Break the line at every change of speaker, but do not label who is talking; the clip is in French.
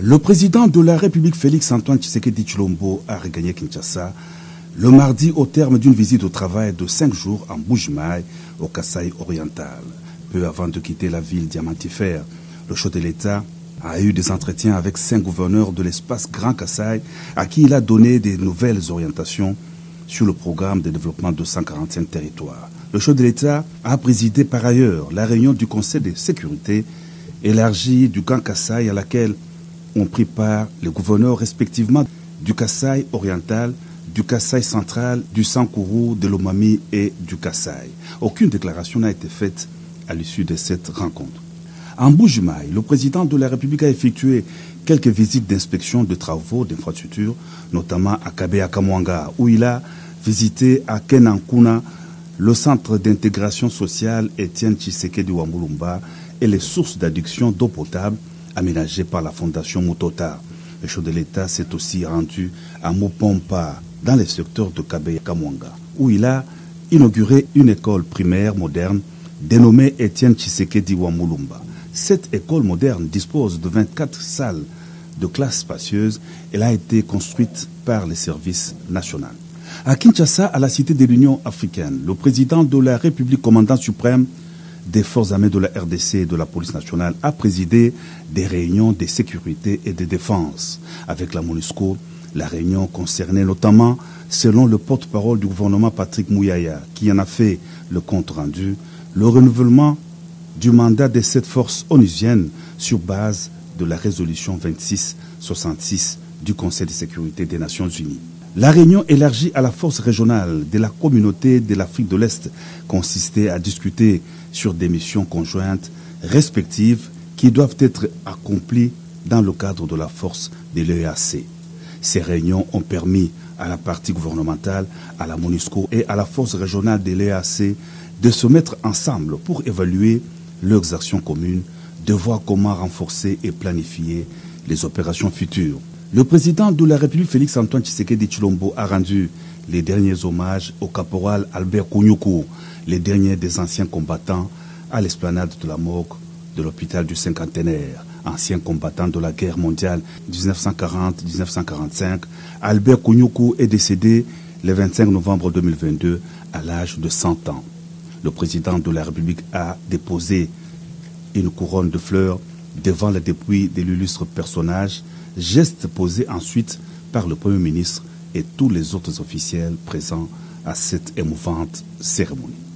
Le président de la République, Félix-Antoine Tshisekedi Tshilombo, a regagné Kinshasa le mardi au terme d'une visite au travail de 5 jours en Mbuji-Mayi, au Kasaï oriental. Peu avant de quitter la ville diamantifère, le chef de l'État a eu des entretiens avec 5 gouverneurs de l'espace Grand Kasaï à qui il a donné des nouvelles orientations sur le programme de développement de 145 territoires. Le chef de l'État a présidé par ailleurs la réunion du Conseil de sécurité élargie du Grand Kasaï à laquelle ont pris part les gouverneurs respectivement du Kasaï oriental, du Kasaï central, du Sankourou, de l'Omami et du Kasaï. Aucune déclaration n'a été faite à l'issue de cette rencontre. En Mbuji-Mayi, le président de la République a effectué quelques visites d'inspection de travaux d'infrastructures, notamment à Kabea-Kamwanga, où il a visité à Kenankuna le centre d'intégration sociale Étienne Tshisekedi Wambulumba et les sources d'adduction d'eau potable aménagées par la fondation Mutota. Le chef de l'État s'est aussi rendu à Mopompa, dans le secteur de Kabea-Kamwanga, où il a inauguré une école primaire moderne dénommée Étienne Tshisekedi Wambulumba. Cette école moderne dispose de 24 salles de classe spacieuse. Elle a été construite par les services nationaux. À Kinshasa, à la Cité de l'Union africaine, le président de la République, commandant suprême des forces armées de la RDC et de la police nationale, a présidé des réunions de sécurité et de défense avec la MONUSCO. La réunion concernait notamment, selon le porte-parole du gouvernement Patrick Mouyaya, qui en a fait le compte rendu, le renouvellement du mandat de cette force onusienne sur base de la résolution 2666 du Conseil de sécurité des Nations Unies. La réunion élargie à la force régionale de la communauté de l'Afrique de l'Est consistait à discuter sur des missions conjointes respectives qui doivent être accomplies dans le cadre de la force de l'EAC. Ces réunions ont permis à la partie gouvernementale, à la MONUSCO et à la force régionale de l'EAC de se mettre ensemble pour évaluer leurs actions communes, de voir comment renforcer et planifier les opérations futures. Le président de la République, Félix-Antoine Tshisekedi Tshilombo, a rendu les derniers hommages au caporal Albert Kounyoukou, les derniers des anciens combattants, à l'esplanade de la morgue de l'hôpital du Cinquantenaire. Ancien combattant de la guerre mondiale 1940-1945, Albert Kounyoukou est décédé le 25 novembre 2022 à l'âge de 100 ans. Le président de la République a déposé une couronne de fleurs devant le dépouille de l'illustre personnage, geste posé ensuite par le Premier ministre et tous les autres officiels présents à cette émouvante cérémonie.